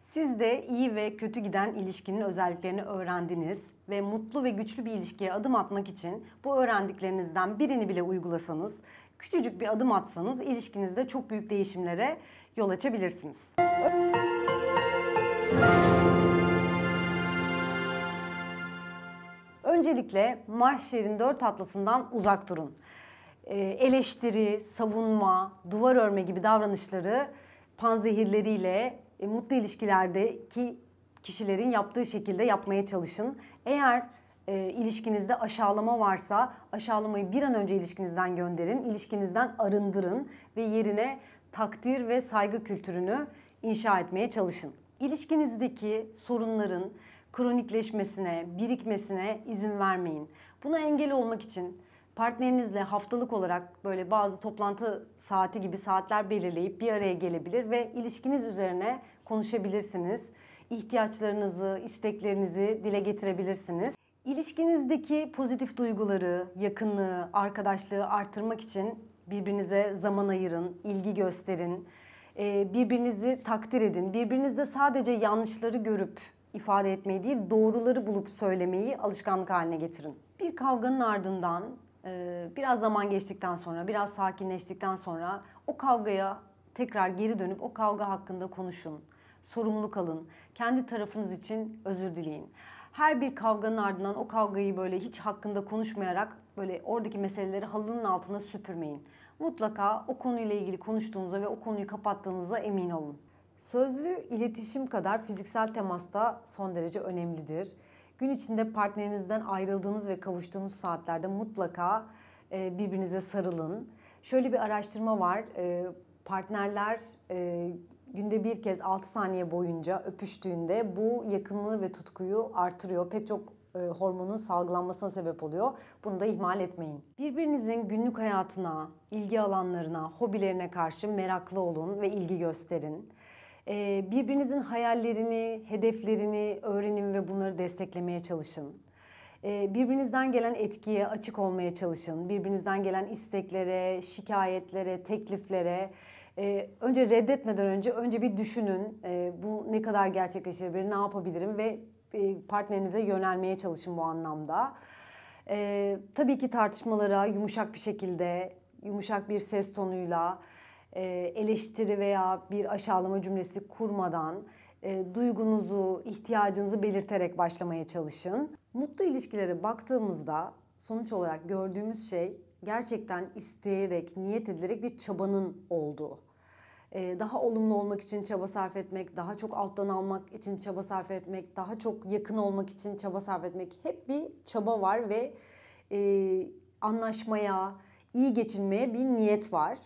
Siz de iyi ve kötü giden ilişkinin özelliklerini öğrendiniz ve mutlu ve güçlü bir ilişkiye adım atmak için bu öğrendiklerinizden birini bile uygulasanız, küçücük bir adım atsanız ilişkinizde çok büyük değişimlere yol açabilirsiniz. Öncelikle Mahşer'in 4 atlısından uzak durun. Eleştiri, savunma, duvar örme gibi davranışları panzehirleriyle mutlu ilişkilerdeki kişilerin yaptığı şekilde yapmaya çalışın. Eğer ilişkinizde aşağılama varsa aşağılamayı bir an önce ilişkinizden gönderin, ilişkinizden arındırın ve yerine takdir ve saygı kültürünü inşa etmeye çalışın. İlişkinizdeki sorunların kronikleşmesine, birikmesine izin vermeyin. Buna engel olmak için partnerinizle haftalık olarak böyle bazı toplantı saati gibi saatler belirleyip bir araya gelebilir ve ilişkiniz üzerine konuşabilirsiniz. İhtiyaçlarınızı, isteklerinizi dile getirebilirsiniz. İlişkinizdeki pozitif duyguları, yakınlığı, arkadaşlığı artırmak için birbirinize zaman ayırın, ilgi gösterin, birbirinizi takdir edin. Birbirinizde sadece yanlışları görüp ifade etmeyi değil, doğruları bulup söylemeyi alışkanlık haline getirin. Bir kavganın ardından biraz zaman geçtikten sonra, biraz sakinleştikten sonra o kavgaya tekrar geri dönüp o kavga hakkında konuşun. Sorumluluk alın. Kendi tarafınız için özür dileyin. Her bir kavganın ardından o kavgayı böyle hiç hakkında konuşmayarak böyle oradaki meseleleri halının altına süpürmeyin. Mutlaka o konuyla ilgili konuştuğunuza ve o konuyu kapattığınıza emin olun. Sözlü iletişim kadar fiziksel temas da son derece önemlidir. Gün içinde partnerinizden ayrıldığınız ve kavuştuğunuz saatlerde mutlaka birbirinize sarılın. Şöyle bir araştırma var. Partnerler günde bir kez 6 saniye boyunca öpüştüğünde bu yakınlığı ve tutkuyu artırıyor. Pek çok hormonun salgılanmasına sebep oluyor. Bunu da ihmal etmeyin. Birbirinizin günlük hayatına, ilgi alanlarına, hobilerine karşı meraklı olun ve ilgi gösterin. Birbirinizin hayallerini, hedeflerini öğrenin ve bunları desteklemeye çalışın. Birbirinizden gelen etkiye açık olmaya çalışın. Birbirinizden gelen isteklere, şikayetlere, tekliflere önce reddetmeden önce bir düşünün. Bu ne kadar gerçekleşebilir, ne yapabilirim ve partnerinize yönelmeye çalışın bu anlamda. Tabii ki tartışmalara yumuşak bir şekilde, yumuşak bir ses tonuyla, eleştiri veya bir aşağılama cümlesi kurmadan duygunuzu, ihtiyacınızı belirterek başlamaya çalışın. Mutlu ilişkilere baktığımızda sonuç olarak gördüğümüz şey gerçekten isteyerek, niyet edilerek bir çabanın olduğu. Daha olumlu olmak için çaba sarf etmek, daha çok alttan almak için çaba sarf etmek, daha çok yakın olmak için çaba sarf etmek. Hep bir çaba var ve anlaşmaya, iyi geçinmeye bir niyet var.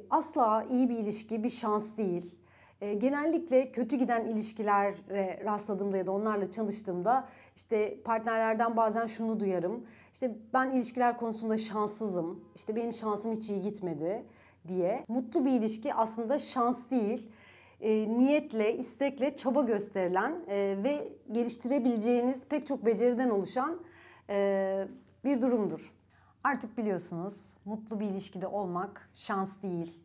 Asla iyi bir ilişki bir şans değil. Genellikle kötü giden ilişkilere rastladığımda ya da onlarla çalıştığımda işte partnerlerden bazen şunu duyarım. İşte ben ilişkiler konusunda şanssızım. İşte benim şansım hiç iyi gitmedi diye. Mutlu bir ilişki aslında şans değil. Niyetle, istekle, çaba gösterilen ve geliştirebileceğiniz pek çok beceriden oluşan bir durumdur. Artık biliyorsunuz mutlu bir ilişkide olmak şans değil.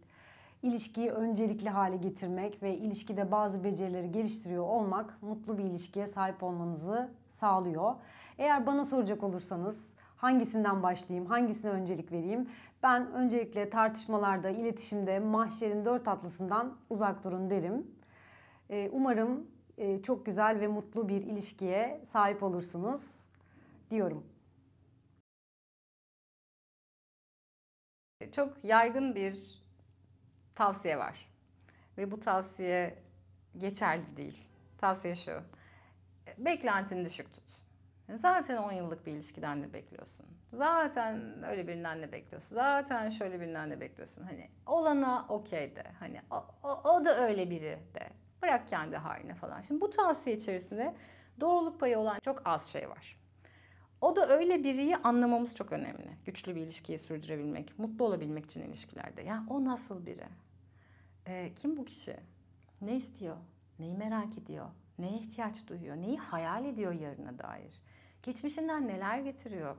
İlişkiyi öncelikli hale getirmek ve ilişkide bazı becerileri geliştiriyor olmak mutlu bir ilişkiye sahip olmanızı sağlıyor. Eğer bana soracak olursanız hangisinden başlayayım, hangisine öncelik vereyim? Ben öncelikle tartışmalarda, iletişimde Mahşer'in 4 atlısından uzak durun derim. Umarım çok güzel ve mutlu bir ilişkiye sahip olursunuz diyorum. Çok yaygın bir tavsiye var ve bu tavsiye geçerli değil. Tavsiye şu: beklentini düşük tut. Zaten 10 yıllık bir ilişkiden ne bekliyorsun? Zaten öyle birinden ne bekliyorsun? Zaten şöyle birinden ne bekliyorsun? Hani olana okey de. Hani o da öyle biri de. Bırak kendi haline falan. Şimdi bu tavsiye içerisinde doğruluk payı olan çok az şey var. O da öyle biriyi anlamamız çok önemli. Güçlü bir ilişkiyi sürdürebilmek, mutlu olabilmek için ilişkilerde. Ya o nasıl biri? Kim bu kişi? Ne istiyor? Neyi merak ediyor? Neye ihtiyaç duyuyor? Neyi hayal ediyor yarına dair? Geçmişinden neler getiriyor?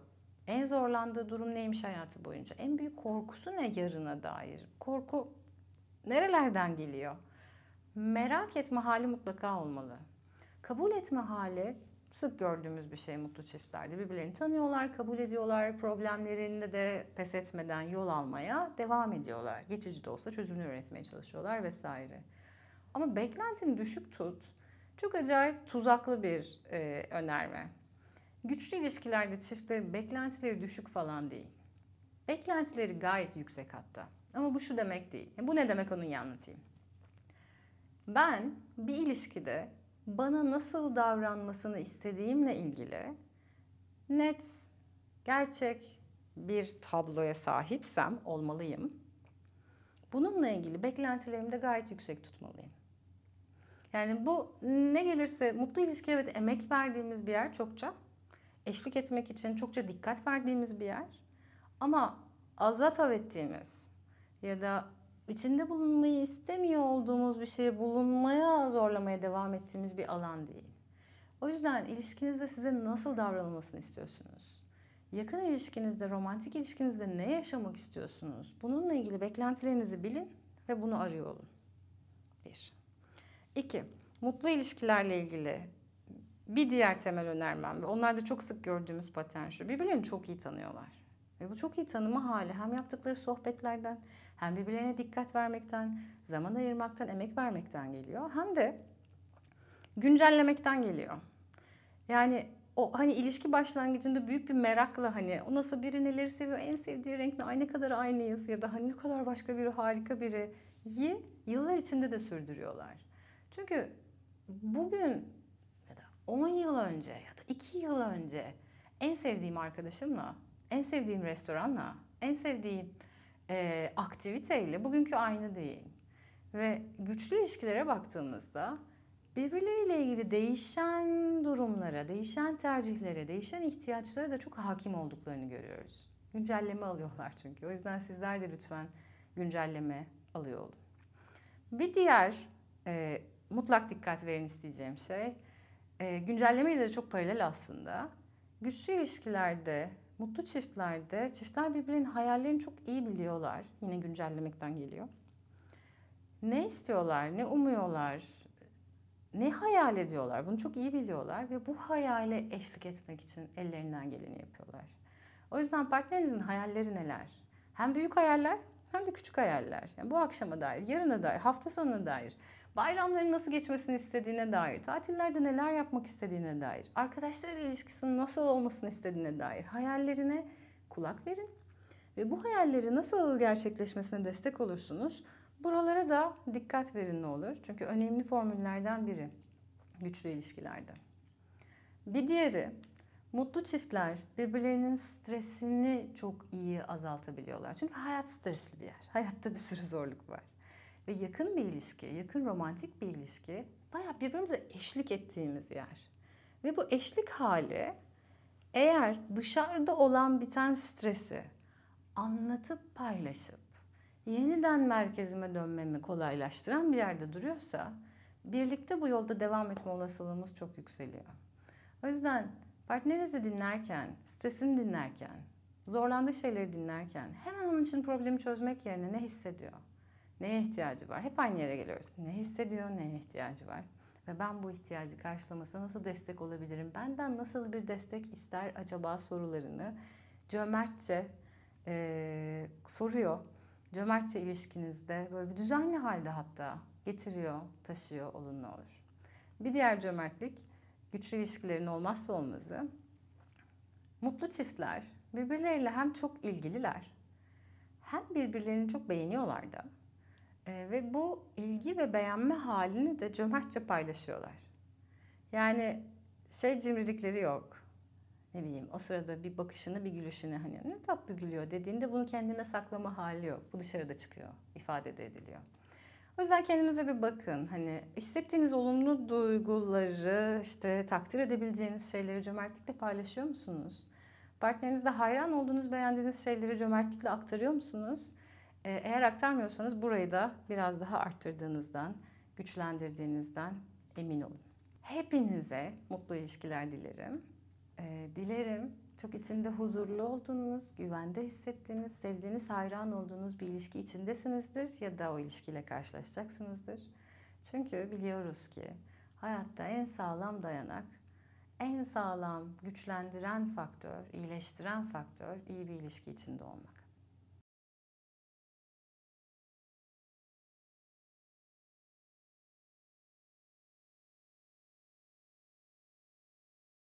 En zorlandığı durum neymiş hayatı boyunca? En büyük korkusu ne yarına dair? Korku nerelerden geliyor? Merak etme hali mutlaka olmalı. Kabul etme hali sık gördüğümüz bir şey mutlu çiftlerde. Birbirlerini tanıyorlar, kabul ediyorlar, problemlerinde de pes etmeden yol almaya devam ediyorlar. Geçici de olsa çözümünü üretmeye çalışıyorlar vesaire. Ama beklentini düşük tut, çok acayip tuzaklı bir önerme. Güçlü ilişkilerde çiftlerin beklentileri düşük falan değil. Beklentileri gayet yüksek hatta. Ama bu şu demek değil. Bu ne demek onu iyi anlatayım. Ben bir ilişkide bana nasıl davranmasını istediğimle ilgili net, gerçek bir tabloya sahipsem olmalıyım. Bununla ilgili beklentilerimi de gayet yüksek tutmalıyım. Yani bu ne gelirse mutlu ilişki evet emek verdiğimiz bir yer çokça. Eşlik etmek için çokça dikkat verdiğimiz bir yer. Ama azat ettiğimiz ya da içinde bulunmayı istemiyor olduğumuz bir şeye bulunmaya zorlamaya devam ettiğimiz bir alan değil. O yüzden ilişkinizde size nasıl davranılmasını istiyorsunuz? Yakın ilişkinizde, romantik ilişkinizde ne yaşamak istiyorsunuz? Bununla ilgili beklentilerinizi bilin ve bunu arıyor olun. 1. 2. Mutlu ilişkilerle ilgili bir diğer temel önermem ve onlarda çok sık gördüğümüz patern şu. Birbirlerini çok iyi tanıyorlar. Ve bu çok iyi tanıma hali hem yaptıkları sohbetlerden hem birbirlerine dikkat vermekten, zaman ayırmaktan, emek vermekten geliyor. Hem de güncellemekten geliyor. Yani o hani ilişki başlangıcında büyük bir merakla hani o nasıl biri neleri seviyor, en sevdiği renk ne, ay ne kadar aynıyız ya da hani ne kadar başka biri, harika biri yıllar içinde de sürdürüyorlar. Çünkü bugün ya da 10 yıl önce ya da 2 yıl önce en sevdiğim arkadaşımla, en sevdiğim restoranla, en sevdiğim aktiviteyle bugünkü aynı değil. Ve güçlü ilişkilere baktığımızda birbirleriyle ilgili değişen durumlara, değişen tercihlere, değişen ihtiyaçlara da çok hakim olduklarını görüyoruz. Güncelleme alıyorlar çünkü. O yüzden sizler de lütfen güncelleme alıyor olun. Bir diğer mutlak dikkat verin isteyeceğim şey, güncellemeyle de çok paralel aslında. Güçlü ilişkilerde, mutlu çiftlerde çiftler birbirinin hayallerini çok iyi biliyorlar. Yine güncellemekten geliyor. Ne istiyorlar, ne umuyorlar, ne hayal ediyorlar bunu çok iyi biliyorlar ve bu hayale eşlik etmek için ellerinden geleni yapıyorlar. O yüzden partnerinizin hayalleri neler? Hem büyük hayaller hem de küçük hayaller. Yani bu akşama dair, yarına dair, hafta sonuna dair, bayramların nasıl geçmesini istediğine dair, tatillerde neler yapmak istediğine dair, arkadaşlarıyla ilişkisinin nasıl olmasını istediğine dair hayallerine kulak verin. Ve bu hayalleri nasıl gerçekleşmesine destek olursunuz. Buralara da dikkat verin ne olur. Çünkü önemli formüllerden biri güçlü ilişkilerde. Bir diğeri, mutlu çiftler birbirlerinin stresini çok iyi azaltabiliyorlar. Çünkü hayat stresli bir yer. Hayatta bir sürü zorluk var. Ve yakın bir ilişki, yakın romantik bir ilişki bayağı birbirimize eşlik ettiğimiz yer. Ve bu eşlik hali eğer dışarıda olan biten stresi anlatıp paylaşıp yeniden merkezime dönmemi kolaylaştıran bir yerde duruyorsa birlikte bu yolda devam etme olasılığımız çok yükseliyor. O yüzden partnerinizi dinlerken, stresini dinlerken, zorlandığı şeyleri dinlerken hemen onun için problemi çözmek yerine ne hissediyor? Neye ihtiyacı var? Hep aynı yere geliyoruz. Ne hissediyor, neye ihtiyacı var? Ve ben bu ihtiyacı karşılamasına nasıl destek olabilirim? Benden nasıl bir destek ister acaba sorularını cömertçe soruyor. Cömertçe ilişkinizde böyle bir düzenli halde hatta getiriyor, taşıyor olun ne olur. Bir diğer cömertlik güçlü ilişkilerin olmazsa olmazı. Mutlu çiftler birbirleriyle hem çok ilgililer hem birbirlerini çok beğeniyorlar da. Ve bu ilgi ve beğenme halini de cömertçe paylaşıyorlar. Yani cimrilikleri yok. Ne bileyim o sırada bir bakışını bir gülüşünü hani ne tatlı gülüyor dediğinde bunu kendine saklama hali yok. Bu dışarıda çıkıyor, ifade de ediliyor. O yüzden kendinize bir bakın. Hani hissettiğiniz olumlu duyguları, takdir edebileceğiniz şeyleri cömertlikle paylaşıyor musunuz? Partnerinizde hayran olduğunuz, beğendiğiniz şeyleri cömertlikle aktarıyor musunuz? Eğer aktarmıyorsanız burayı da biraz daha arttırdığınızdan, güçlendirdiğinizden emin olun. Hepinize mutlu ilişkiler dilerim. Dilerim çok içinde huzurlu olduğunuz, güvende hissettiğiniz, sevdiğiniz, hayran olduğunuz bir ilişki içindesinizdir ya da o ilişkiyle karşılaşacaksınızdır. Çünkü biliyoruz ki hayatta en sağlam dayanak, en sağlam güçlendiren faktör, iyileştiren faktör iyi bir ilişki içinde olmak.